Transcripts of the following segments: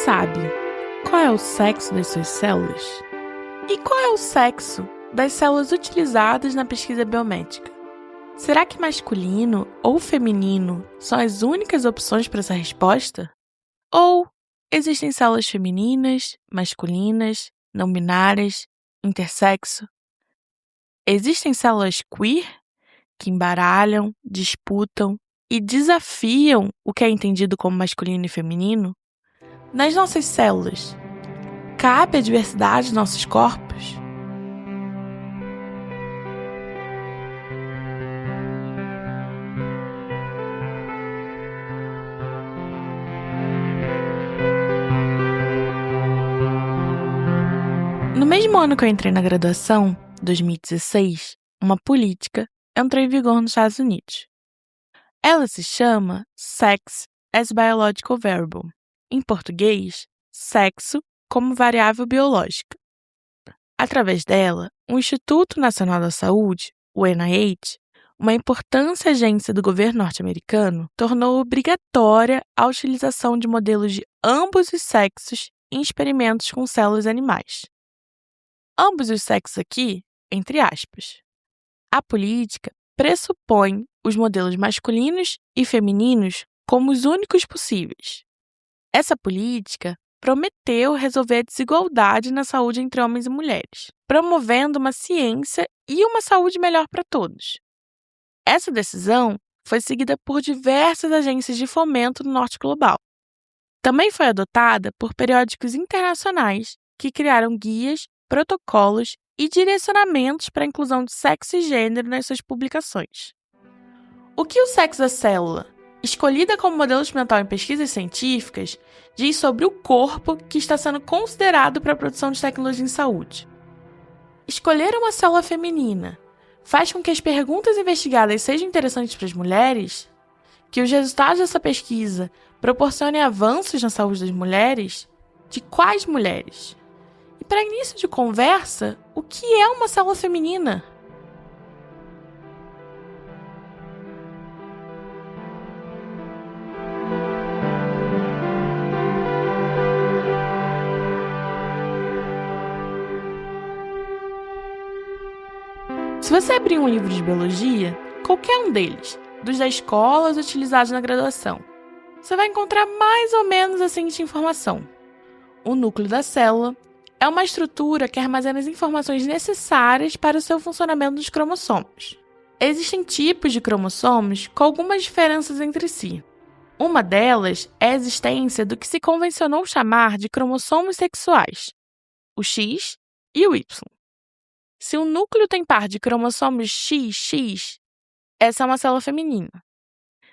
sabe qual é o sexo das suas células? E qual é o sexo das células utilizadas na pesquisa biomédica? Será que masculino ou feminino são as únicas opções para essa resposta? Ou existem células femininas, masculinas, não binárias, intersexo? Existem células queer que embaralham, disputam e desafiam o que é entendido como masculino e feminino? Nas nossas células, cabe a diversidade de nossos corpos? No mesmo ano que eu entrei na graduação, 2016, uma política entrou em vigor nos Estados Unidos. Ela se chama Sex as Biological Variable. Em português, sexo como variável biológica. Através dela, o Instituto Nacional da Saúde, o NIH, uma importante agência do governo norte-americano, tornou obrigatória a utilização de modelos de ambos os sexos em experimentos com células animais. Ambos os sexos aqui, entre aspas. A política pressupõe os modelos masculinos e femininos como os únicos possíveis. Essa política prometeu resolver a desigualdade na saúde entre homens e mulheres, promovendo uma ciência e uma saúde melhor para todos. Essa decisão foi seguida por diversas agências de fomento no norte global. Também foi adotada por periódicos internacionais que criaram guias, protocolos e direcionamentos para a inclusão de sexo e gênero nas suas publicações. O que o sexo da célula, escolhida como modelo experimental em pesquisas científicas, diz sobre o corpo que está sendo considerado para a produção de tecnologia em saúde? Escolher uma célula feminina faz com que as perguntas investigadas sejam interessantes para as mulheres? Que os resultados dessa pesquisa proporcionem avanços na saúde das mulheres? De quais mulheres? E para início de conversa, o que é uma célula feminina? Se você abrir um livro de biologia, qualquer um deles, dos da escola ou utilizados na graduação, você vai encontrar mais ou menos a seguinte informação. O núcleo da célula é uma estrutura que armazena as informações necessárias para o seu funcionamento dos cromossomos. Existem tipos de cromossomos com algumas diferenças entre si. Uma delas é a existência do que se convencionou chamar de cromossomos sexuais, o X e o Y. Se o núcleo tem par de cromossomos XX, essa é uma célula feminina.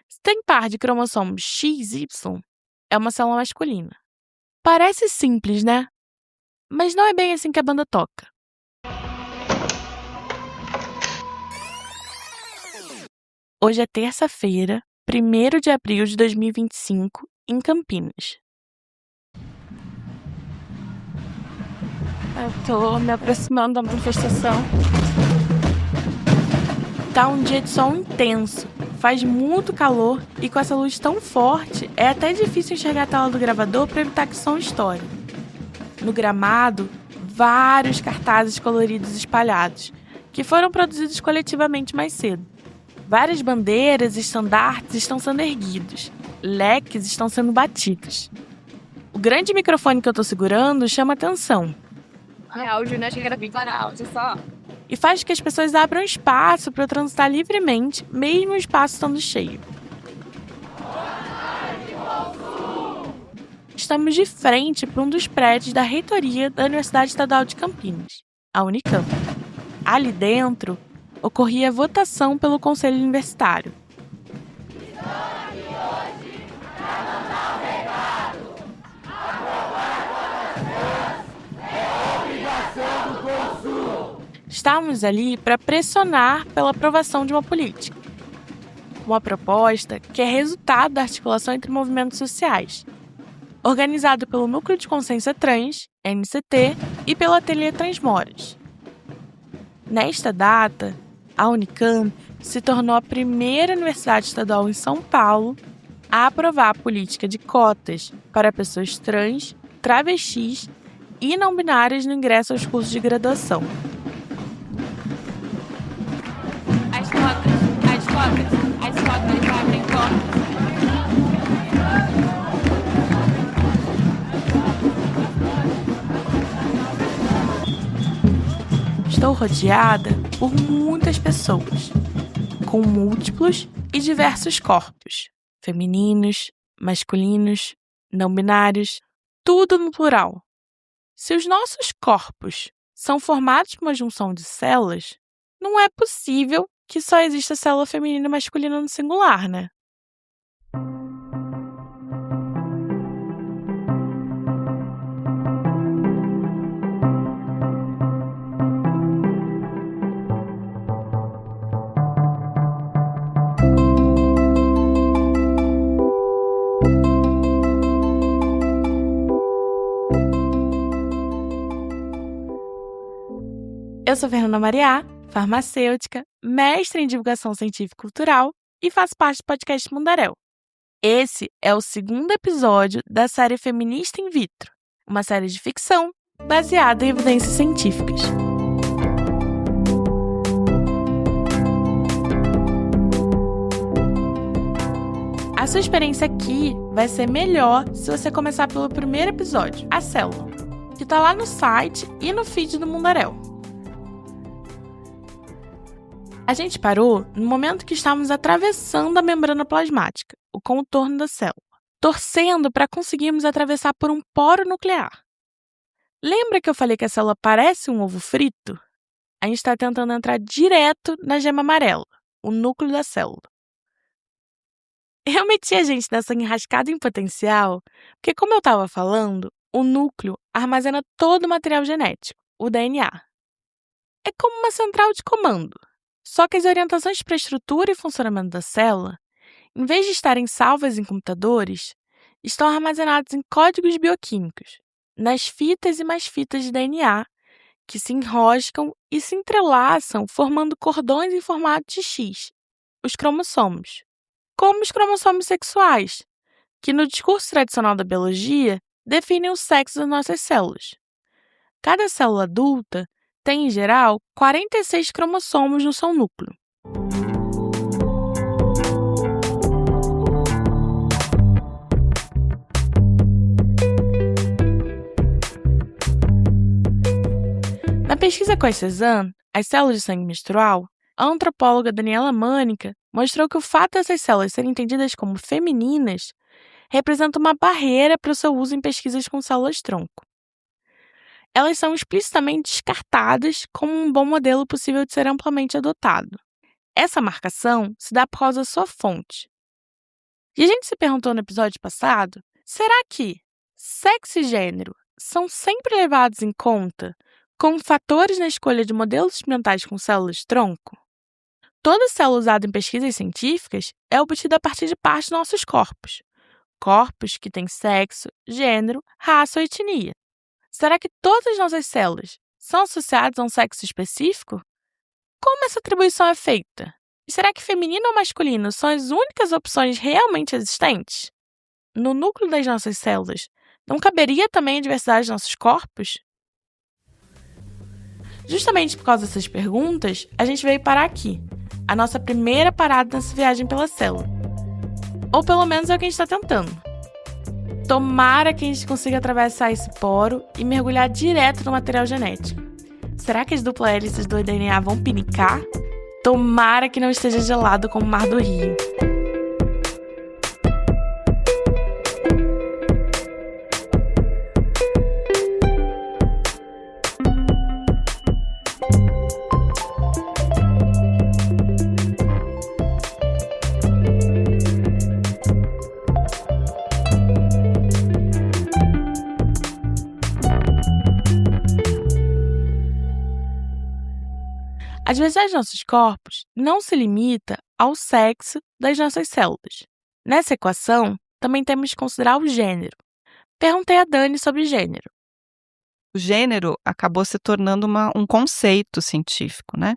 Se tem par de cromossomos XY, é uma célula masculina. Parece simples, né? Mas não é bem assim que a banda toca. Hoje é terça-feira, 1º de abril de 2025, em Campinas. Eu tô me aproximando da manifestação. Tá um dia de sol intenso, faz muito calor e com essa luz tão forte, é até difícil enxergar a tela do gravador para evitar que o som estoure. No gramado, vários cartazes coloridos espalhados, que foram produzidos coletivamente mais cedo. Várias bandeiras e estandartes estão sendo erguidos, leques estão sendo batidos. O grande microfone que eu tô segurando chama atenção. É áudio, né? Achei que era bem para áudio só. E faz com que as pessoas abram espaço para transitar livremente, mesmo o espaço estando cheio. Estamos de frente para um dos prédios da reitoria da Universidade Estadual de Campinas, a Unicamp. Ali dentro, ocorria a votação pelo Conselho Universitário. Estávamos ali para pressionar pela aprovação de uma política. Uma proposta que é resultado da articulação entre movimentos sociais, organizado pelo Núcleo de Consciência Trans, NCT, e pelo Ateliê Transmoras. Nesta data, a Unicamp se tornou a primeira universidade estadual em São Paulo a aprovar a política de cotas para pessoas trans travestis e não binárias no ingresso aos cursos de graduação. As cotas abrem portas. Estou rodeada por muitas pessoas, com múltiplos e diversos corpos, femininos, masculinos, não binários, tudo no plural. Se os nossos corpos são formados por uma junção de células, não é possível que só exista célula feminina e masculina no singular, né? Eu sou Fernanda Mariá, farmacêutica, mestre em divulgação científica e cultural e faço parte do podcast Mundaréu. Esse é o segundo episódio da série Feminista in Vitro, uma série de ficção baseada em evidências científicas. A sua experiência aqui vai ser melhor se você começar pelo primeiro episódio, a célula, que está lá no site e no feed do Mundaréu. A gente parou no momento que estávamos atravessando a membrana plasmática, o contorno da célula, torcendo para conseguirmos atravessar por um poro nuclear. Lembra que eu falei que a célula parece um ovo frito? A gente está tentando entrar direto na gema amarela, o núcleo da célula. Eu meti a gente nessa enrascada em potencial porque, como eu estava falando, o núcleo armazena todo o material genético, o DNA. É como uma central de comando. Só que as orientações para a estrutura e funcionamento da célula, em vez de estarem salvas em computadores, estão armazenadas em códigos bioquímicos, nas fitas e mais fitas de DNA, que se enroscam e se entrelaçam formando cordões em formato de X, os cromossomos, como os cromossomos sexuais, que no discurso tradicional da biologia definem o sexo das nossas células. Cada célula adulta tem, em geral, 46 cromossomos no seu núcleo. Na pesquisa com a Cezanne, as células de sangue menstrual, a antropóloga Daniela Mânica mostrou que o fato dessas células serem entendidas como femininas representa uma barreira para o seu uso em pesquisas com células-tronco. Elas são explicitamente descartadas como um bom modelo possível de ser amplamente adotado. Essa marcação se dá por causa da sua fonte. E a gente se perguntou no episódio passado, será que sexo e gênero são sempre levados em conta como fatores na escolha de modelos experimentais com células-tronco? Toda célula usada em pesquisas científicas é obtida a partir de partes dos nossos corpos. Corpos que têm sexo, gênero, raça ou etnia. Será que todas as nossas células são associadas a um sexo específico? Como essa atribuição é feita? E será que feminino ou masculino são as únicas opções realmente existentes? No núcleo das nossas células, não caberia também a diversidade dos nossos corpos? Justamente por causa dessas perguntas, a gente veio parar aqui, a nossa primeira parada nessa viagem pela célula. Ou pelo menos é o que a gente está tentando. Tomara que a gente consiga atravessar esse poro e mergulhar direto no material genético. Será que as duplas hélices do DNA vão pinicar? Tomara que não esteja gelado como o Mar do Rio. A diversidade dos nossos corpos não se limita ao sexo das nossas células. Nessa equação, também temos que considerar o gênero. Perguntei a Dani sobre gênero. O gênero acabou se tornando um conceito científico, né?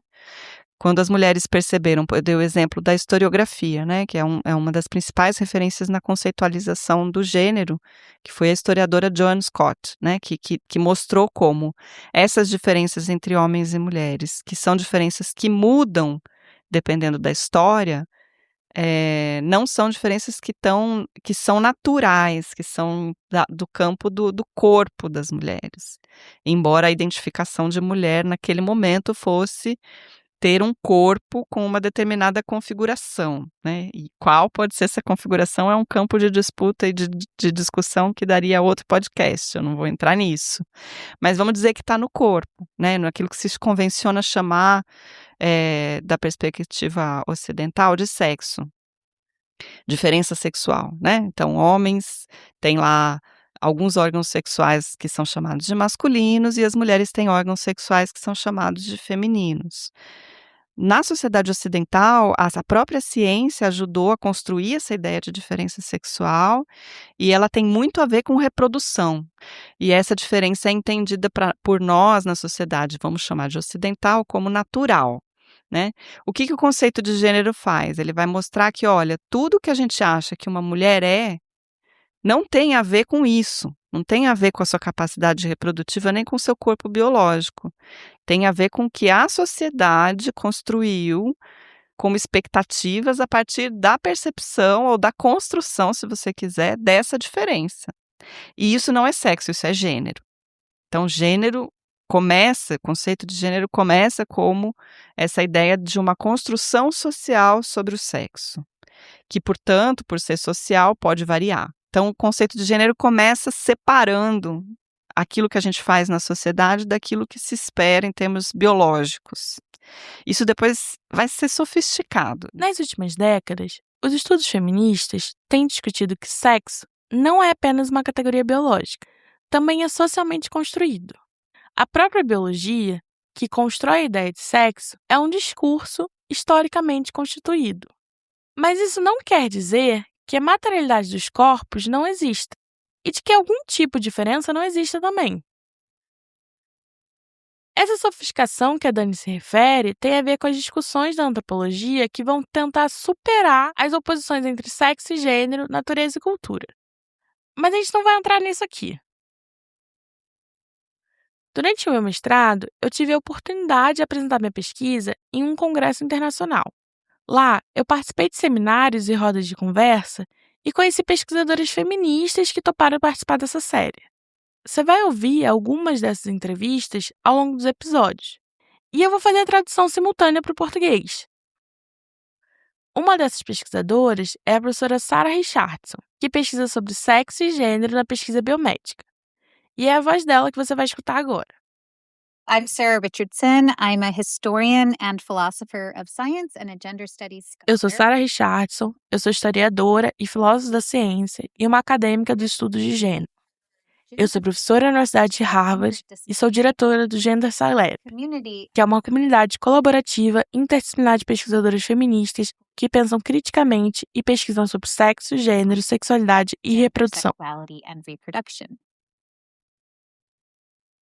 Quando as mulheres perceberam, eu dei o exemplo da historiografia, né, que é uma das principais referências na conceitualização do gênero, que foi a historiadora Joan Scott, né, que mostrou como essas diferenças entre homens e mulheres, que são diferenças que mudam dependendo da história, não são diferenças que são naturais, que são do campo do corpo das mulheres, embora a identificação de mulher naquele momento fosse ter um corpo com uma determinada configuração, né, e qual pode ser essa configuração é um campo de disputa e de discussão que daria outro podcast, eu não vou entrar nisso. Mas vamos dizer que está no corpo, né, naquilo que se convenciona chamar, da perspectiva ocidental, de sexo. Diferença sexual, né, então homens têm lá alguns órgãos sexuais que são chamados de masculinos e as mulheres têm órgãos sexuais que são chamados de femininos. Na sociedade ocidental, a própria ciência ajudou a construir essa ideia de diferença sexual e ela tem muito a ver com reprodução. E essa diferença é entendida por nós na sociedade, vamos chamar de ocidental, como natural, né? O que o conceito de gênero faz? Ele vai mostrar que, olha, tudo que a gente acha que uma mulher não tem a ver com isso, não tem a ver com a sua capacidade reprodutiva nem com o seu corpo biológico. Tem a ver com o que a sociedade construiu como expectativas a partir da percepção ou da construção, se você quiser, dessa diferença. E isso não é sexo, isso é gênero. Então, o conceito de gênero começa como essa ideia de uma construção social sobre o sexo, que, portanto, por ser social, pode variar. Então, o conceito de gênero começa separando aquilo que a gente faz na sociedade daquilo que se espera em termos biológicos. Isso depois vai ser sofisticado. Nas últimas décadas, os estudos feministas têm discutido que sexo não é apenas uma categoria biológica, também é socialmente construído. A própria biologia, que constrói a ideia de sexo, é um discurso historicamente constituído. Mas isso não quer dizer que a materialidade dos corpos não exista e de que algum tipo de diferença não exista também. Essa sofisticação que a Dani se refere tem a ver com as discussões da antropologia que vão tentar superar as oposições entre sexo e gênero, natureza e cultura. Mas a gente não vai entrar nisso aqui. Durante o meu mestrado, eu tive a oportunidade de apresentar minha pesquisa em um congresso internacional. Lá, eu participei de seminários e rodas de conversa e conheci pesquisadoras feministas que toparam participar dessa série. Você vai ouvir algumas dessas entrevistas ao longo dos episódios. E eu vou fazer a tradução simultânea para o português. Uma dessas pesquisadoras é a professora Sarah Richardson, que pesquisa sobre sexo e gênero na pesquisa biomédica. E é a voz dela que você vai escutar agora. I'm Sarah Richardson. I'm a historian and philosopher of science and a gender studies scholar. Eu sou Sarah Richardson, eu sou historiadora e filósofa da ciência e uma acadêmica do estudo de gênero. Eu sou professora na Universidade de Harvard e sou diretora do Gender Sci Lab, que é uma comunidade colaborativa interdisciplinar de pesquisadoras feministas que pensam criticamente e pesquisam sobre sexo, gênero, sexualidade e reprodução.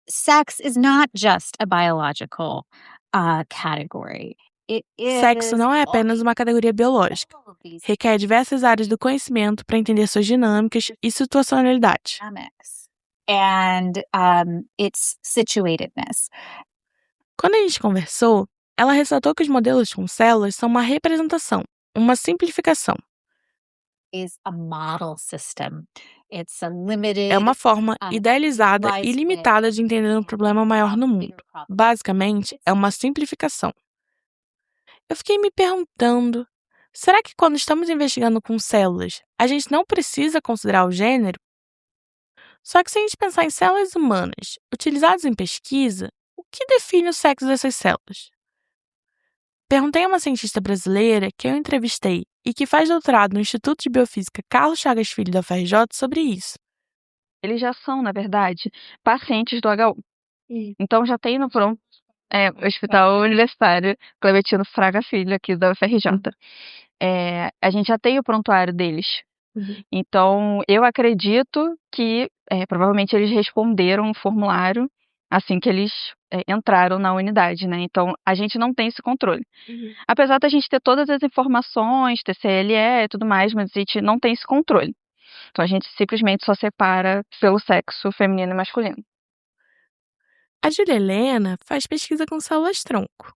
Sex is not just a biological category. Sexo não é apenas uma categoria biológica. Requer diversas áreas do conhecimento para entender suas dinâmicas e situacionalidade. And its situatedness. Quando a gente conversou, ela ressaltou que os modelos com células são uma representação, uma simplificação. Is a model system. It's a limited, É uma forma idealizada e limitada de entender um problema maior no mundo. Basicamente, é uma simplificação. Eu fiquei me perguntando, será que quando estamos investigando com células, a gente não precisa considerar o gênero? Só que se a gente pensar em células humanas utilizadas em pesquisa, o que define o sexo dessas células? Perguntei a uma cientista brasileira que eu entrevistei e que faz doutorado no Instituto de Biofísica Carlos Chagas Filho da UFRJ sobre isso. Eles já são, na verdade, pacientes do HU. Então já tem no pronto o Hospital Universitário Clementino Fraga Filho aqui da UFRJ. A gente já tem o prontuário deles. Então, eu acredito que provavelmente eles responderam um formulário assim que eles entraram na unidade, né? Então, a gente não tem esse controle. Apesar da gente ter todas as informações, ter CLE e tudo mais, mas a gente não tem esse controle. Então, a gente simplesmente só separa pelo sexo feminino e masculino. A Júlia Helena faz pesquisa com células-tronco.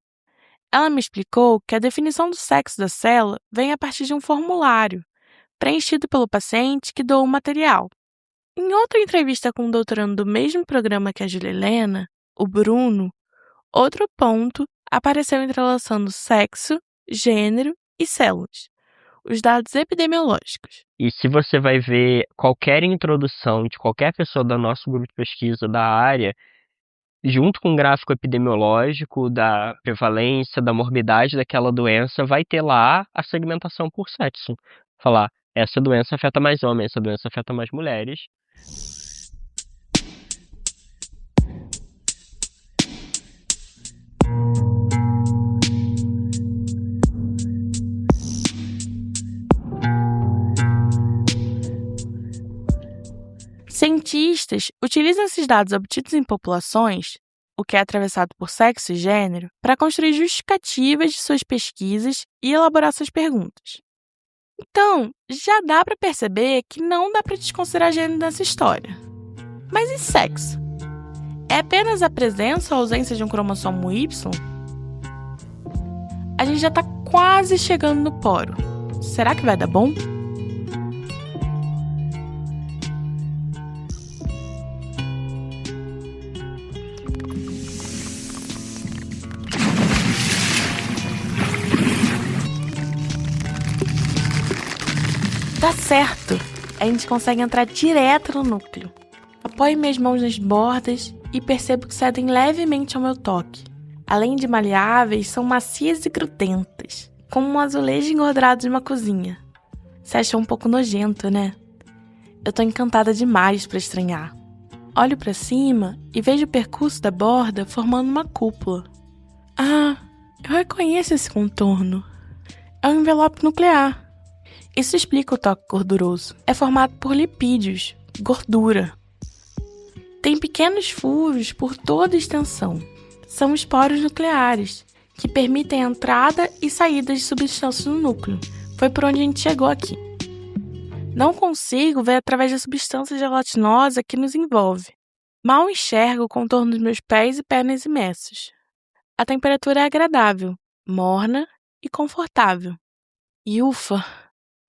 Ela me explicou que a definição do sexo da célula vem a partir de um formulário, preenchido pelo paciente que doou o material. Em outra entrevista com um doutorando do mesmo programa que a Júlia Helena, o Bruno, outro ponto apareceu entrelaçando sexo, gênero e células, os dados epidemiológicos. E se você vai ver qualquer introdução de qualquer pessoa do nosso grupo de pesquisa da área, junto com o gráfico epidemiológico da prevalência, da morbidade daquela doença, vai ter lá a segmentação por sexo. Falar, essa doença afeta mais homens, essa doença afeta mais mulheres. Cientistas utilizam esses dados obtidos em populações, o que é atravessado por sexo e gênero, para construir justificativas de suas pesquisas e elaborar suas perguntas. Então, já dá para perceber que não dá para desconsiderar gênero nessa história. Mas e sexo? É apenas a presença ou ausência de um cromossomo Y? A gente já está quase chegando no poro. Será que vai dar bom? Dá certo! A gente consegue entrar direto no núcleo. Apoio minhas mãos nas bordas e percebo que cedem levemente ao meu toque. Além de maleáveis, são macias e grudentas, como um azulejo engordurado de uma cozinha. Você achou um pouco nojento, né? Eu tô encantada demais pra estranhar. Olho pra cima e vejo o percurso da borda formando uma cúpula. Ah, eu reconheço esse contorno. É um envelope nuclear. Isso explica o toque gorduroso. É formado por lipídios, gordura. Tem pequenos furos por toda a extensão. São os poros nucleares, que permitem a entrada e saída de substâncias no núcleo. Foi por onde a gente chegou aqui. Não consigo ver através da substância gelatinosa que nos envolve. Mal enxergo o contorno dos meus pés e pernas imersos. A temperatura é agradável, morna e confortável. E ufa!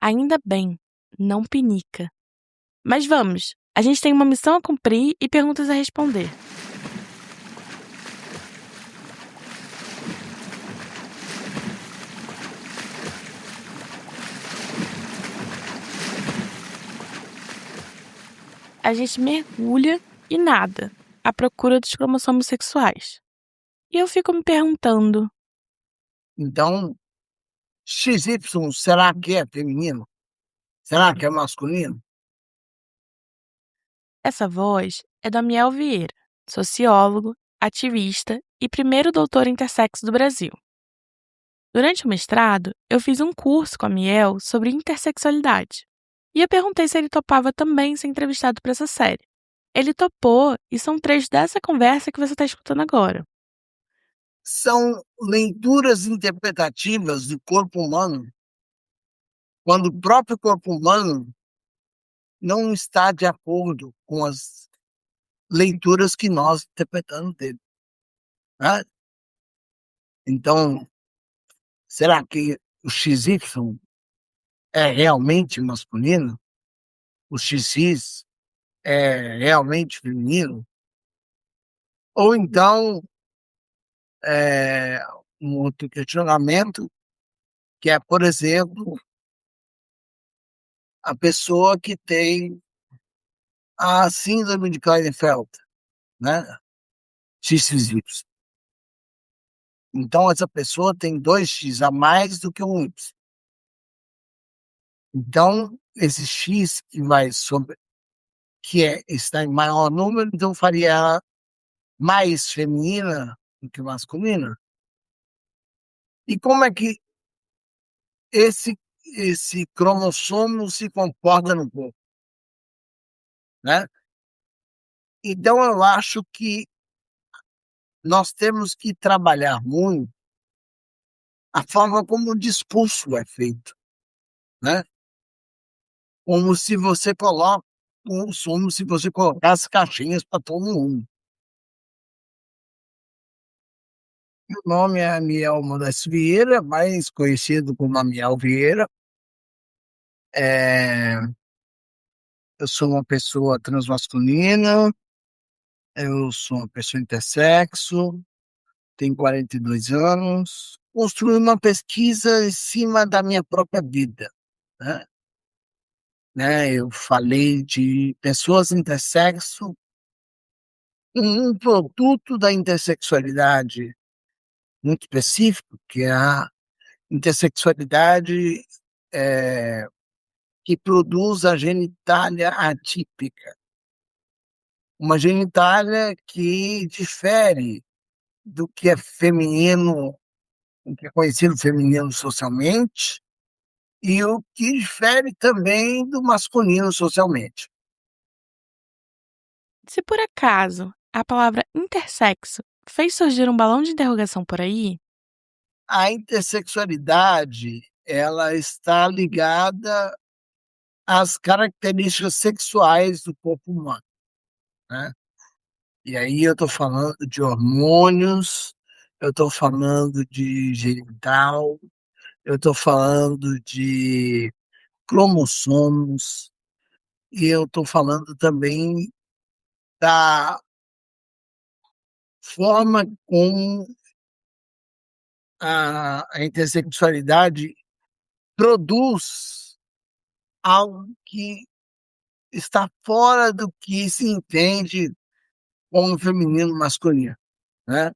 Ainda bem, não pinica. Mas vamos, a gente tem uma missão a cumprir e perguntas a responder. A gente mergulha e nada, à procura dos cromossomos sexuais. E eu fico me perguntando, Então, XY, será que é feminino? Será que é masculino? essa voz é da Miel Vieira, sociólogo, ativista e primeiro doutor intersexo do Brasil. Durante o mestrado, eu fiz um curso com a Miel sobre intersexualidade. E eu perguntei se ele topava também ser entrevistado para essa série. Ele topou e são trechos dessa conversa que você está escutando agora. São leituras interpretativas do corpo humano, quando o próprio corpo humano não está de acordo com as leituras que nós interpretamos dele. Né? Então, será que o XY é realmente masculino? O XX é realmente feminino? Ou então, um outro questionamento, que é, por exemplo, a pessoa que tem a síndrome de Klinefelter, né? XXY. Então, essa pessoa tem 2X a mais do que um Y. Então, esse X que vai sobre, está em maior número, então faria ela mais feminina do que masculina. E como é que esse cromossomo se comporta no corpo? Né? Então, eu acho que nós temos que trabalhar muito a forma como o discurso é feito, né? Como se você colocasse caixinhas para todo mundo. Meu nome é Amiel Modesto Vieira, mais conhecido como Amiel Vieira. Eu sou uma pessoa transmasculina, eu sou uma pessoa intersexo, tenho 42 anos. Construí uma pesquisa em cima da minha própria vida, né? Eu falei de pessoas intersexo, um produto da intersexualidade muito específico, que é a intersexualidade que produz a genitália atípica. Uma genitália que difere do que é feminino, o que é conhecido feminino socialmente, e o que difere também do masculino socialmente. Se por acaso a palavra intersexo fez surgir um balão de interrogação por aí, A intersexualidade, ela está ligada às características sexuais do corpo humano, né? E aí eu estou falando de hormônios, eu estou falando de genital, eu estou falando de cromossomos, e eu estou falando também da forma como a intersexualidade produz algo que está fora do que se entende como feminino masculino, né?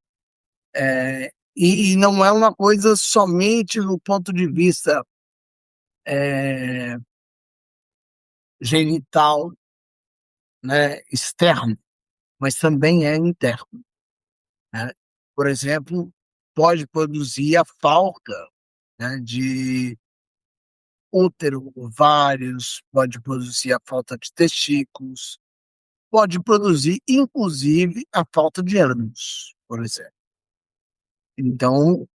E não é uma coisa somente no ponto de vista genital, né, externo, mas também é interno, né? Por exemplo, pode produzir a falta, né, de útero, ovários, pode produzir a falta de testículos, pode produzir, inclusive, a falta de ânus, por exemplo. Então,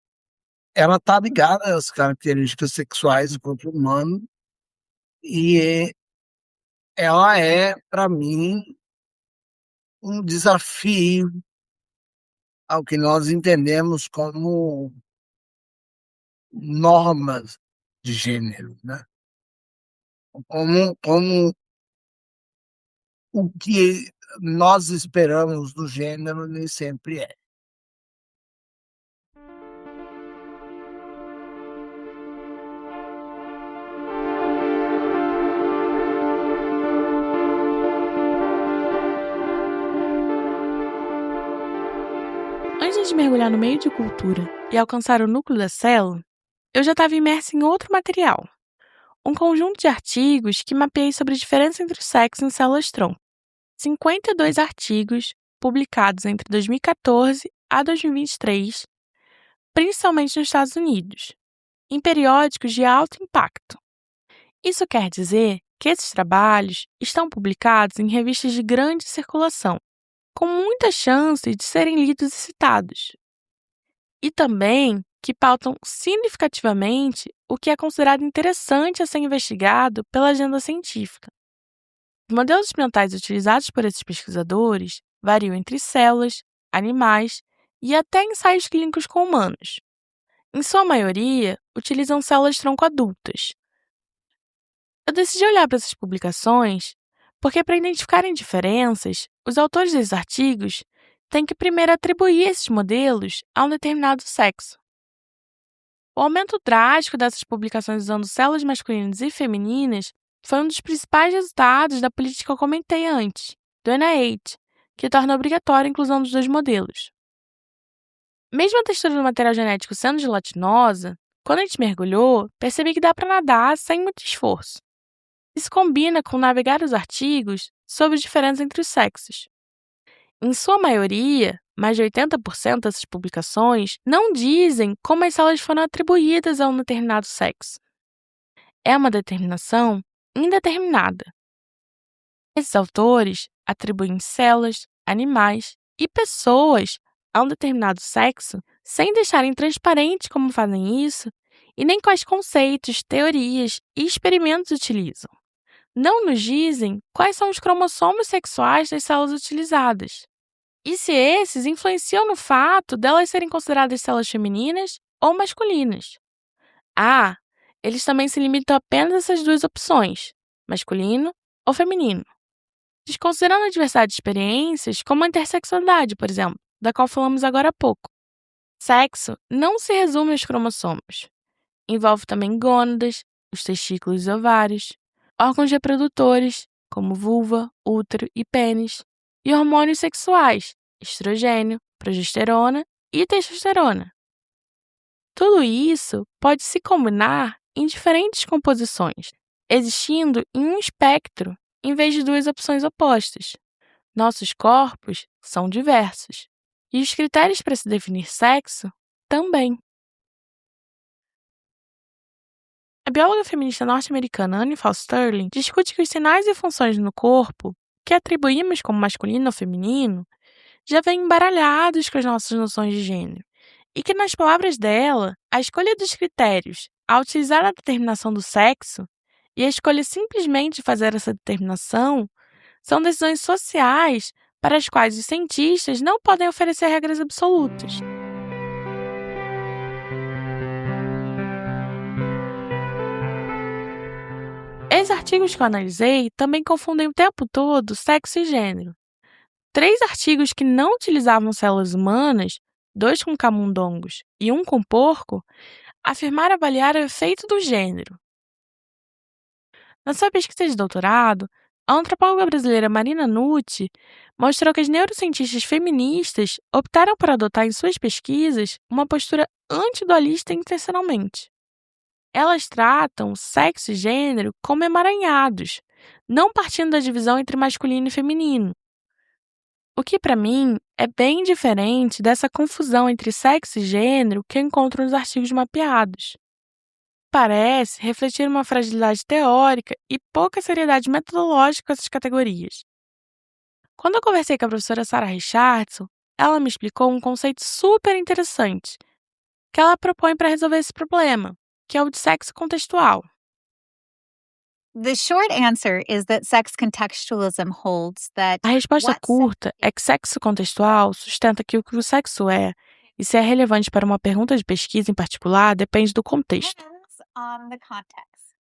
ela está ligada às características sexuais do corpo humano e ela é, para mim, um desafio ao que nós entendemos como normas de gênero, né? Como o que nós esperamos do gênero nem sempre é. antes de mergulhar no meio de cultura e alcançar o núcleo da célula, eu já estava imersa em outro material, um conjunto de artigos que mapeei sobre a diferença entre os sexos em células-tronco. 52 artigos publicados entre 2014 a 2023, principalmente nos Estados Unidos, em periódicos de alto impacto. Isso quer dizer que esses trabalhos estão publicados em revistas de grande circulação, com muita chance de serem lidos e citados. E também que pautam significativamente o que é considerado interessante a ser investigado pela agenda científica. Os modelos experimentais utilizados por esses pesquisadores variam entre células, animais e até ensaios clínicos com humanos. Em sua maioria, utilizam células-tronco adultas. Eu decidi olhar para essas publicações porque, para identificarem diferenças, os autores desses artigos têm que primeiro atribuir esses modelos a um determinado sexo. O aumento drástico dessas publicações usando células masculinas e femininas foi um dos principais resultados da política que eu comentei antes, do NIH, que torna obrigatória a inclusão dos dois modelos. Mesmo a textura do material genético sendo gelatinosa, quando a gente mergulhou, percebi que dá para nadar sem muito esforço. Isso combina com navegar os artigos sobre diferenças entre os sexos. Em sua maioria, mais de 80% dessas publicações não dizem como as células foram atribuídas a um determinado sexo. É uma determinação indeterminada. Esses autores atribuem células, animais e pessoas a um determinado sexo sem deixarem transparente como fazem isso e nem quais conceitos, teorias e experimentos utilizam. Não nos dizem quais são os cromossomos sexuais das células utilizadas e se esses influenciam no fato delas serem consideradas células femininas ou masculinas. Eles também se limitam apenas a essas duas opções, masculino ou feminino, desconsiderando a diversidade de experiências, como a intersexualidade, por exemplo, da qual falamos agora há pouco. Sexo não se resume aos cromossomos. Envolve também gônadas, os testículos e ovários, órgãos reprodutores, como vulva, útero e pênis, e hormônios sexuais, estrogênio, progesterona e testosterona. Tudo isso pode se combinar em diferentes composições, existindo em um espectro em vez de duas opções opostas. Nossos corpos são diversos, e os critérios para se definir sexo também. A bióloga feminista norte-americana Annie Fall Sterling discute que os sinais e funções no corpo que atribuímos como masculino ou feminino já vêm embaralhados com as nossas noções de gênero, e que, nas palavras dela, a escolha dos critérios ao utilizar a determinação do sexo e a escolha simplesmente de fazer essa determinação são decisões sociais para as quais os cientistas não podem oferecer regras absolutas. Esses artigos que eu analisei também confundem o tempo todo sexo e gênero. 3 artigos que não utilizavam células humanas, 2 com camundongos e 1 com porco, afirmaram avaliar o efeito do gênero. Na sua pesquisa de doutorado, a antropóloga brasileira Marina Nucci mostrou que as neurocientistas feministas optaram por adotar em suas pesquisas uma postura antidualista intencionalmente. Elas tratam sexo e gênero como emaranhados, não partindo da divisão entre masculino e feminino. O que, para mim, é bem diferente dessa confusão entre sexo e gênero que eu encontro nos artigos mapeados. Parece refletir uma fragilidade teórica e pouca seriedade metodológica com essas categorias. Quando eu conversei com a professora Sarah Richardson, ela me explicou um conceito super interessante que ela propõe para resolver esse problema, que é o de sexo contextual. The short answer is that sex contextualism holds that A resposta what curta é que sexo contextual sustenta que o sexo é, e se é relevante para uma pergunta de pesquisa em particular, depende do contexto. depends on the context.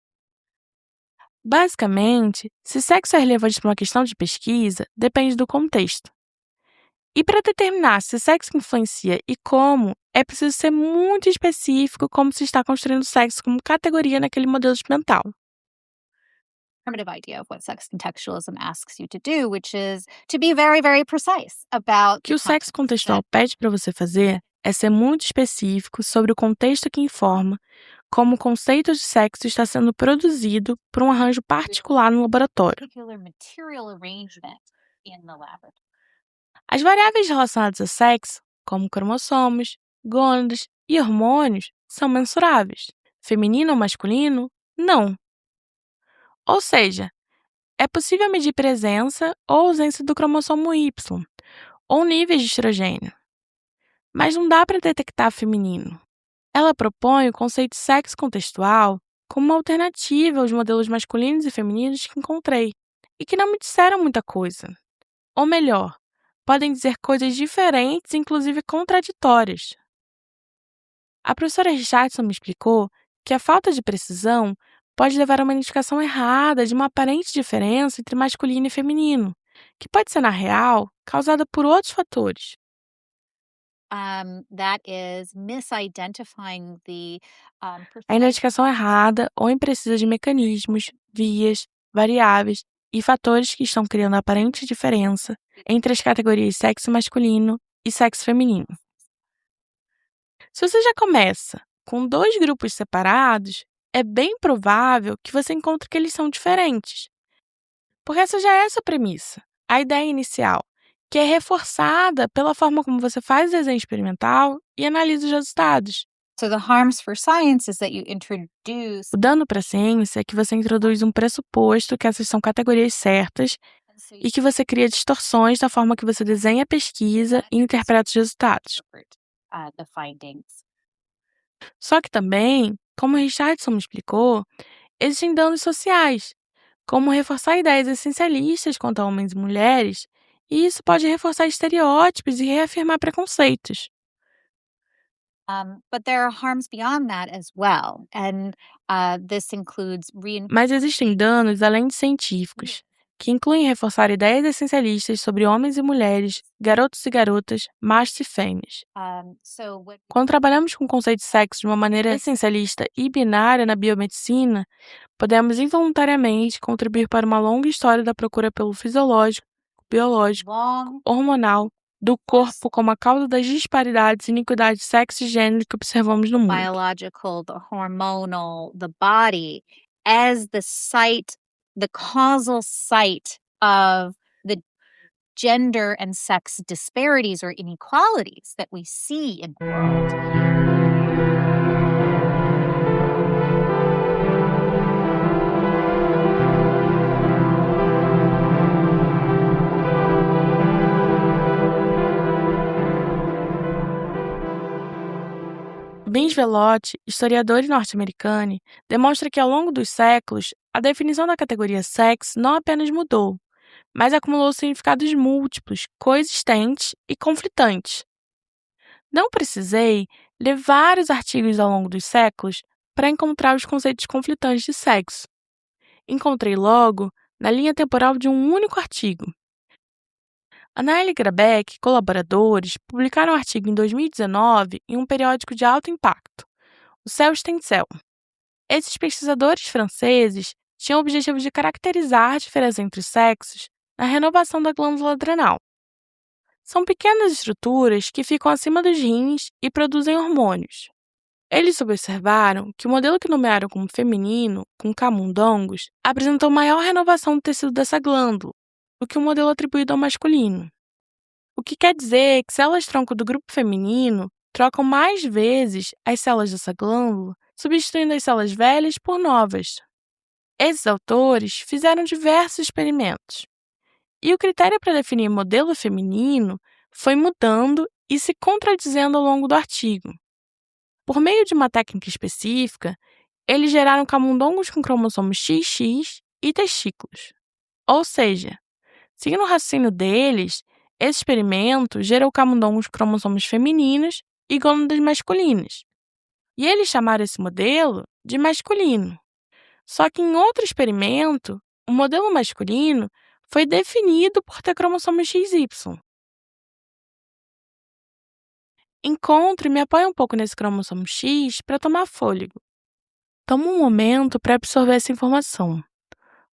Basicamente, se sexo é relevante para uma questão de pesquisa, depende do contexto. E para determinar se sexo influencia e como, é preciso ser muito específico como se está construindo sexo como categoria naquele modelo mental. Primitive idea of what sex contextualism asks you to do, which is to be very, very precise about O que o sexo contextual pede para você fazer é ser muito específico sobre o contexto que informa como o conceito de sexo está sendo produzido por um arranjo particular no laboratório. particular material arrangement in the laboratory. As variáveis relacionadas a sexo, como cromossomos, gônadas e hormônios, são mensuráveis. Feminino ou masculino, não. Ou seja, é possível medir presença ou ausência do cromossomo Y, ou níveis de estrogênio. Mas não dá para detectar feminino. Ela propõe o conceito de sexo contextual como uma alternativa aos modelos masculinos e femininos que encontrei, e que não me disseram muita coisa. Ou melhor, podem dizer coisas diferentes, inclusive contraditórias. A professora Richardson me explicou que a falta de precisão pode levar a uma indicação errada de uma aparente diferença entre masculino e feminino, que pode ser, na real, causada por outros fatores. That is misidentifying the A precise identificação errada ou imprecisa de mecanismos, vias, variáveis e fatores que estão criando aparente diferença entre as categorias sexo masculino e sexo feminino. Se você já começa com 2 grupos separados, é bem provável que você encontre que eles são diferentes. Porque essa já é essa premissa, a ideia inicial, que é reforçada pela forma como você faz o desenho experimental e analisa os resultados. So the harms for science is that you introduce O dano para a ciência é que você introduz um pressuposto que essas são categorias certas e que você cria distorções na forma que você desenha a pesquisa e interpreta os resultados. Só que também, como Richardson me explicou, existem danos sociais, como reforçar ideias essencialistas quanto a homens e mulheres, e isso pode reforçar estereótipos e reafirmar preconceitos. But there are harms beyond that as well, and this includes Mas existem danos além de científicos, que incluem reforçar ideias essencialistas sobre homens e mulheres, garotos e garotas, machos e fêmeas. Quando trabalhamos com o conceito de sexo de uma maneira essencialista e binária na biomedicina, podemos involuntariamente contribuir para uma longa história da procura pelo fisiológico, biológico, hormonal, do corpo como a causa das disparidades e iniquidades de sexo e gênero que observamos no mundo. biological, the hormonal, the body as the site, the causal site of the gender and sex disparities or inequalities that we see in the world. Vince Velotti, historiador norte-americano, demonstra que ao longo dos séculos, a definição da categoria sexo não apenas mudou, mas acumulou significados múltiplos, coexistentes e conflitantes. Não precisei ler vários artigos ao longo dos séculos para encontrar os conceitos conflitantes de sexo. Encontrei logo na linha temporal de um único artigo. Anaeli Grabeck e colaboradores publicaram um artigo em 2019 em um periódico de alto impacto, o Cell tem Cell. Esses pesquisadores franceses tinham o objetivo de caracterizar a diferença entre os sexos na renovação da glândula adrenal. São pequenas estruturas que ficam acima dos rins e produzem hormônios. Eles observaram que o modelo que nomearam como feminino, com camundongos, apresentou maior renovação do tecido dessa glândula do que o modelo atribuído ao masculino. O que quer dizer que células-tronco do grupo feminino trocam mais vezes as células dessa glândula, substituindo as células velhas por novas. Esses autores fizeram diversos experimentos. E o critério para definir modelo feminino foi mudando e se contradizendo ao longo do artigo. Por meio de uma técnica específica, eles geraram camundongos com cromossomos XX e testículos. Ou seja, seguindo o raciocínio deles, esse experimento gerou camundongos com cromossomos femininos e gônadas masculinas. E eles chamaram esse modelo de masculino. Só que em outro experimento, o modelo masculino foi definido por ter cromossomos XY. Encontro e me apoio um pouco nesse cromossomo X para tomar fôlego. Toma um momento para absorver essa informação.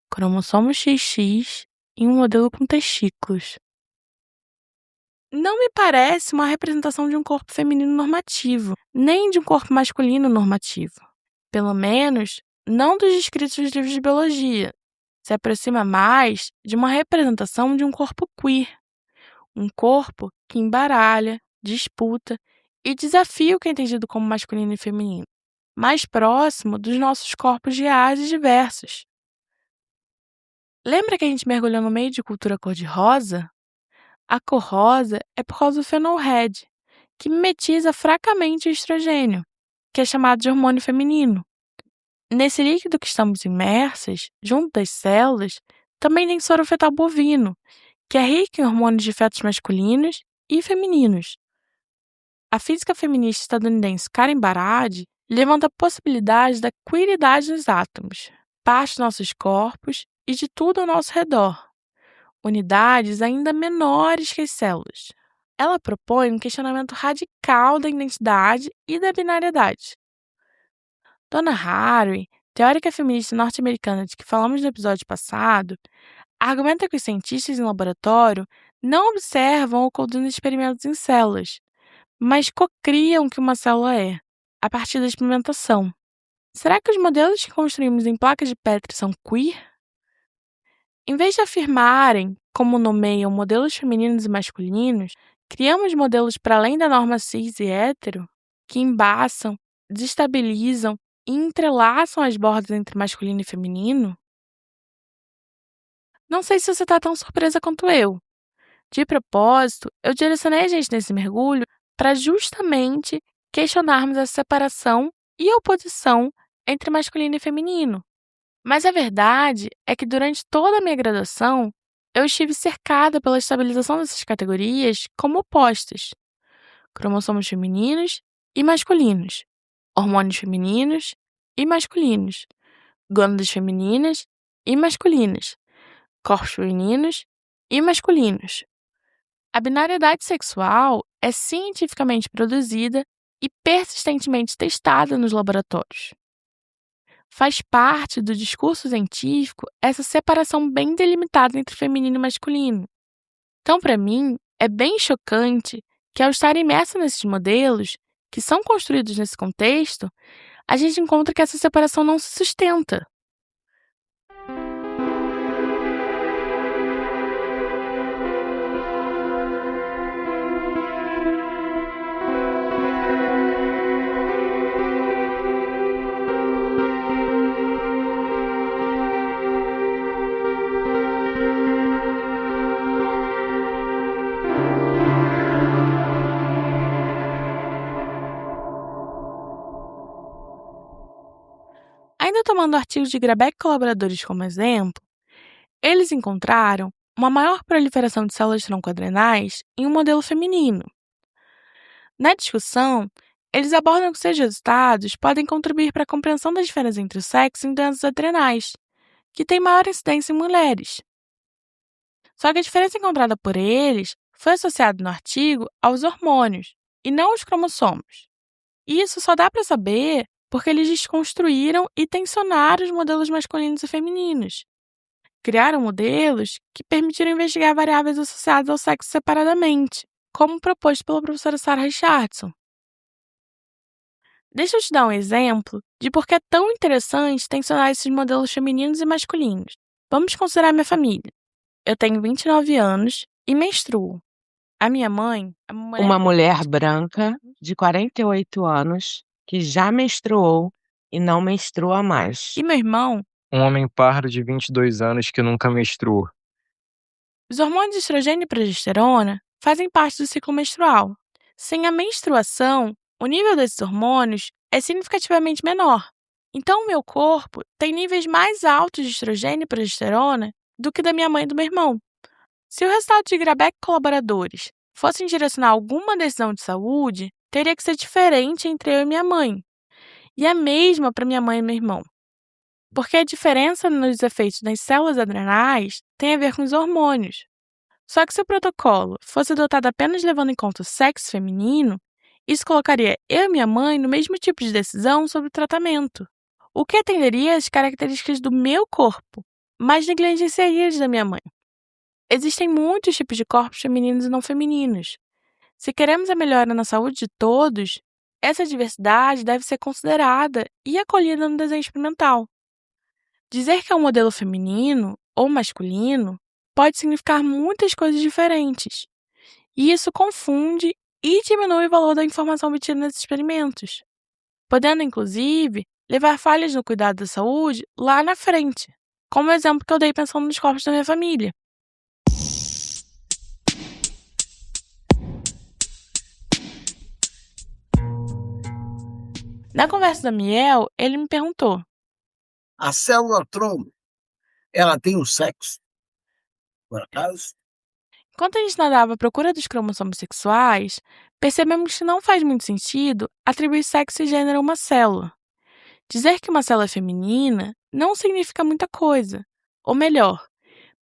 Cromossomo XX em um modelo com testículos. Não me parece uma representação de um corpo feminino normativo, nem de um corpo masculino normativo. Pelo menos, não dos descritos nos livros de biologia. Se aproxima mais de uma representação de um corpo queer. Um corpo que embaralha, disputa e desafia o que é entendido como masculino e feminino. Mais próximo dos nossos corpos reais e diversos. Lembra que a gente mergulhou no meio de cultura cor-de-rosa? A cor rosa é por causa do fenol red, que mimetiza fracamente o estrogênio, que é chamado de hormônio feminino. Nesse líquido que estamos imersas, junto das células, também tem soro fetal bovino, que é rico em hormônios de fetos masculinos e femininos. A física feminista estadunidense Karen Barad levanta a possibilidade da queeridade nos átomos, parte dos nossos corpos e de tudo ao nosso redor, unidades ainda menores que as células. Ela propõe um questionamento radical da identidade e da binariedade. Donna Haraway, teórica feminista norte-americana de que falamos no episódio passado, argumenta que os cientistas em laboratório não observam ou conduzem experimentos em células, mas cocriam o que uma célula é, a partir da experimentação. Será que os modelos que construímos em placas de Petri são queer? Em vez de afirmarem, como nomeiam, modelos femininos e masculinos, criamos modelos para além da norma cis e hétero, que embaçam, desestabilizam e entrelaçam as bordas entre masculino e feminino? Não sei se você está tão surpresa quanto eu. De propósito, eu direcionei a gente nesse mergulho para justamente questionarmos essa separação e oposição entre masculino e feminino. Mas a verdade é que durante toda a minha graduação, eu estive cercada pela estabilização dessas categorias como opostas: cromossomos femininos e masculinos, hormônios femininos e masculinos, glândulas femininas e masculinas, corpos femininos e masculinos. A binariedade sexual é cientificamente produzida e persistentemente testada nos laboratórios. Faz parte do discurso científico essa separação bem delimitada entre feminino e masculino. Então, para mim, é bem chocante que, ao estar imersa nesses modelos, que são construídos nesse contexto, a gente encontra que essa separação não se sustenta. Ainda tomando o artigo de Grabeck e colaboradores como exemplo, eles encontraram uma maior proliferação de células tronco-adrenais em um modelo feminino. Na discussão, eles abordam que seus resultados podem contribuir para a compreensão das diferenças entre os sexos em doenças adrenais, que têm maior incidência em mulheres. Só que a diferença encontrada por eles foi associada no artigo aos hormônios, e não aos cromossomos. E isso só dá para saber porque eles desconstruíram e tensionaram os modelos masculinos e femininos. Criaram modelos que permitiram investigar variáveis associadas ao sexo separadamente, como proposto pela professora Sarah Richardson. Deixa eu te dar um exemplo de por que é tão interessante tensionar esses modelos femininos e masculinos. Vamos considerar minha família. Eu tenho 29 anos e menstruo. A minha mãe é Uma mulher branca de 48 anos que já menstruou e não menstrua mais. e meu irmão. Um homem pardo de 22 anos que nunca menstruou. Os hormônios de estrogênio e progesterona fazem parte do ciclo menstrual. Sem a menstruação, o nível desses hormônios é significativamente menor. Então, o meu corpo tem níveis mais altos de estrogênio e progesterona do que da minha mãe e do meu irmão. Se o resultado de Grabeck e colaboradores fossem direcionar alguma decisão de saúde, teria que ser diferente entre eu e minha mãe. E a mesma para minha mãe e meu irmão. Porque a diferença nos efeitos das células adrenais tem a ver com os hormônios. Só que se o protocolo fosse adotado apenas levando em conta o sexo feminino, isso colocaria eu e minha mãe no mesmo tipo de decisão sobre o tratamento, o que atenderia às características do meu corpo, mas negligenciaria as da minha mãe. Existem muitos tipos de corpos femininos e não femininos. Se queremos a melhora na saúde de todos, essa diversidade deve ser considerada e acolhida no desenho experimental. Dizer que é um modelo feminino ou masculino pode significar muitas coisas diferentes, e isso confunde e diminui o valor da informação obtida nesses experimentos, podendo, inclusive, levar falhas no cuidado da saúde lá na frente, como o exemplo que eu dei pensando nos corpos da minha família. Na conversa da Miel, ele me perguntou: A célula tronco, ela tem um sexo, por acaso? enquanto a gente nadava à procura dos cromossomos sexuais, percebemos que não faz muito sentido atribuir sexo e gênero a uma célula. Dizer que uma célula é feminina não significa muita coisa, ou melhor,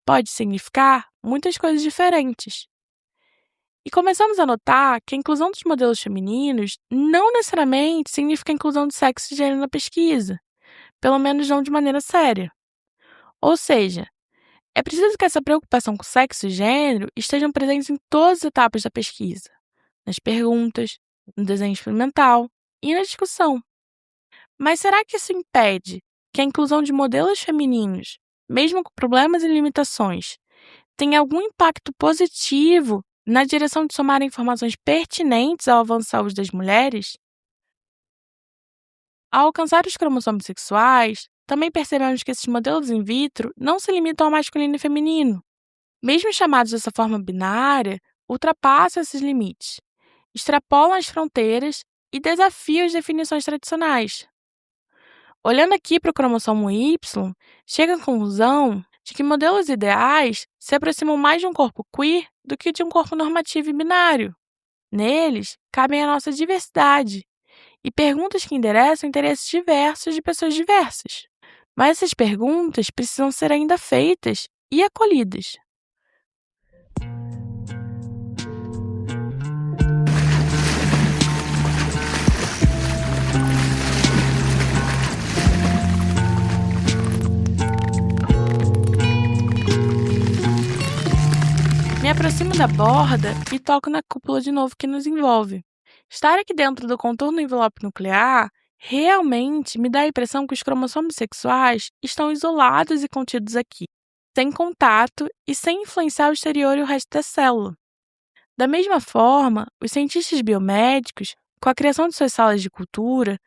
pode significar muitas coisas diferentes. E começamos a notar que a inclusão dos modelos femininos não necessariamente significa a inclusão de sexo e gênero na pesquisa, pelo menos não de maneira séria. Ou seja, é preciso que essa preocupação com sexo e gênero estejam presentes em todas as etapas da pesquisa, nas perguntas, no desenho experimental e na discussão. Mas será que isso impede que a inclusão de modelos femininos, mesmo com problemas e limitações, tenha algum impacto positivo na direção de somar informações pertinentes ao avanço da saúde das mulheres? Ao alcançar os cromossomos sexuais, também percebemos que esses modelos in vitro não se limitam ao masculino e feminino. Mesmo chamados dessa forma binária, ultrapassam esses limites, extrapolam as fronteiras e desafiam as definições tradicionais. Olhando aqui para o cromossomo Y, chega à conclusão de que modelos ideais se aproximam mais de um corpo queer do que de um corpo normativo e binário. Neles, cabem a nossa diversidade e perguntas que endereçam interesses diversos de pessoas diversas. Mas essas perguntas precisam ser ainda feitas e acolhidas. Me aproximo da borda e toco na cúpula de novo que nos envolve. Estar aqui dentro do contorno do envelope nuclear realmente me dá a impressão que os cromossomos sexuais estão isolados e contidos aqui, sem contato e sem influenciar o exterior e o resto da célula. Da mesma forma, os cientistas biomédicos, com a criação de suas salas de cultura,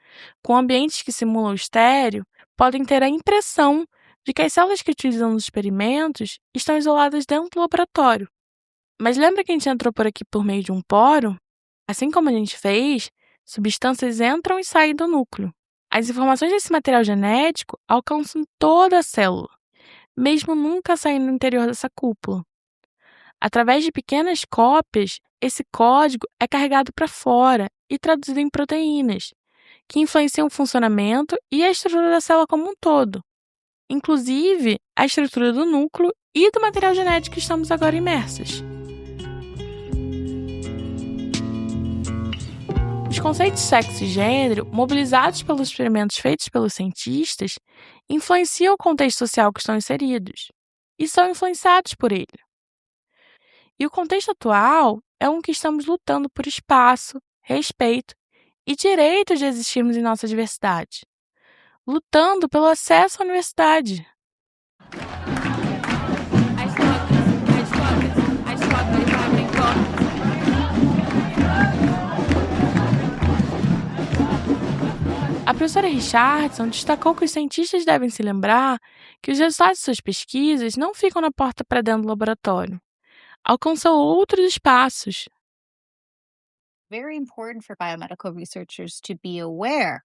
com ambientes que simulam o estéreo, podem ter a impressão de que as células que utilizam nos experimentos estão isoladas dentro do laboratório. Mas lembra que a gente entrou por aqui por meio de um poro? Assim como a gente fez, substâncias entram e saem do núcleo. As informações desse material genético alcançam toda a célula, mesmo nunca saindo do interior dessa cúpula. Através de pequenas cópias, esse código é carregado para fora e traduzido em proteínas, que influenciam o funcionamento e a estrutura da célula como um todo, inclusive a estrutura do núcleo e do material genético que estamos agora imersos. Os conceitos de sexo e gênero, mobilizados pelos experimentos feitos pelos cientistas, influenciam o contexto social que estão inseridos e são influenciados por ele. E o contexto atual é um que estamos lutando por espaço, respeito e direito de existirmos em nossa diversidade, lutando pelo acesso à universidade. As cobras abrem portas. A professora Richardson destacou que os cientistas devem se lembrar que os resultados de suas pesquisas não ficam na porta para dentro do laboratório. Alcançam outros espaços. Very important for biomedical researchers to be aware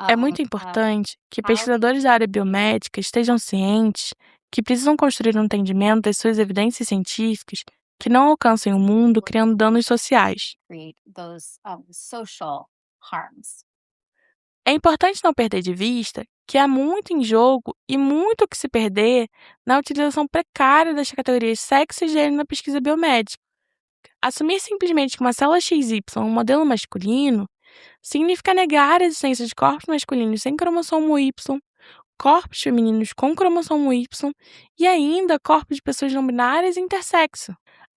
É muito importante que pesquisadores da área biomédica estejam cientes que precisam construir um entendimento das suas evidências científicas que não alcancem o mundo criando danos sociais. create those social harms. É importante não perder de vista que há muito em jogo e muito o que se perder na utilização precária das categorias sexo e gênero na pesquisa biomédica. Assumir simplesmente que uma célula XY é um modelo masculino significa negar a existência de corpos masculinos sem cromossomo Y, corpos femininos com cromossomo Y e ainda corpos de pessoas não binárias e intersexo,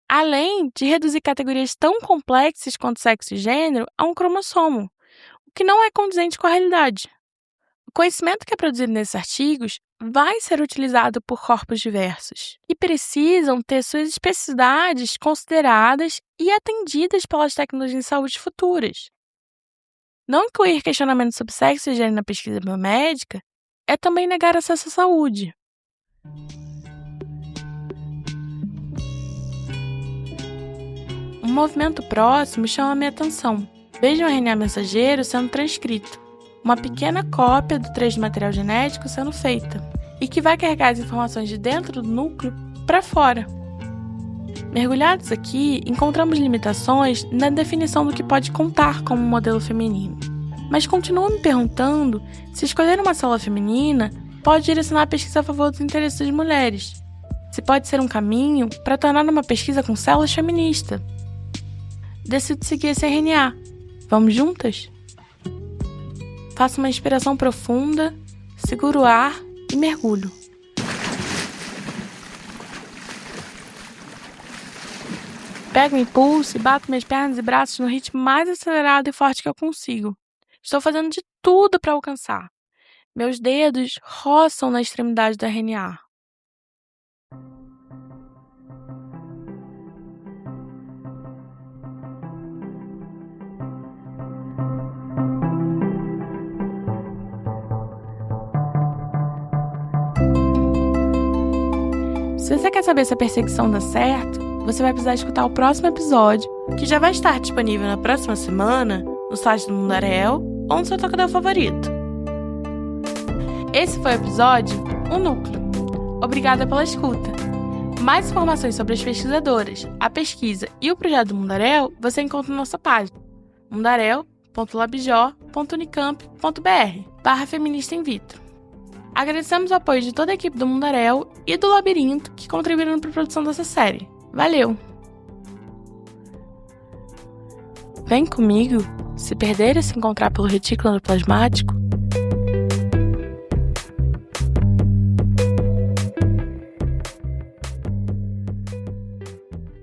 além de reduzir categorias tão complexas quanto sexo e gênero a um cromossomo, o que não é condizente com a realidade. O conhecimento que é produzido nesses artigos vai ser utilizado por corpos diversos e precisam ter suas especificidades consideradas e atendidas pelas tecnologias de saúde futuras. Não incluir questionamentos sobre sexo e gênero na pesquisa biomédica é também negar acesso à saúde. Um movimento próximo chama a minha atenção. Vejam o RNA mensageiro sendo transcrito, uma pequena cópia do trecho do material genético sendo feita, e que vai carregar as informações de dentro do núcleo para fora. Mergulhados aqui, encontramos limitações na definição do que pode contar como um modelo feminino. Mas continuo me perguntando se escolher uma célula feminina pode direcionar a pesquisa a favor dos interesses das mulheres, se pode ser um caminho para tornar uma pesquisa com células feminista. Decido seguir esse RNA. Vamos juntas? Faço uma inspiração profunda, seguro o ar e mergulho. Pego o impulso e bato minhas pernas e braços no ritmo mais acelerado e forte que eu consigo. Estou fazendo de tudo para alcançar. Meus dedos roçam na extremidade do RNA. Se você quer saber se a perseguição dá certo, você vai precisar escutar o próximo episódio, que já vai estar disponível na próxima semana no site do Mundaréu ou no seu tocador favorito. Esse foi o episódio O Núcleo. Obrigada pela escuta. Mais informações sobre as pesquisadoras, a pesquisa e o projeto do Mundaréu você encontra na nossa página mundaréu.labjor.unicamp.br/feminista in vitro. Agradecemos o apoio de toda a equipe do Mundaréu e do Labirinto que contribuíram para a produção dessa série. Valeu! Vem comigo se perder e se encontrar pelo retículo endoplasmático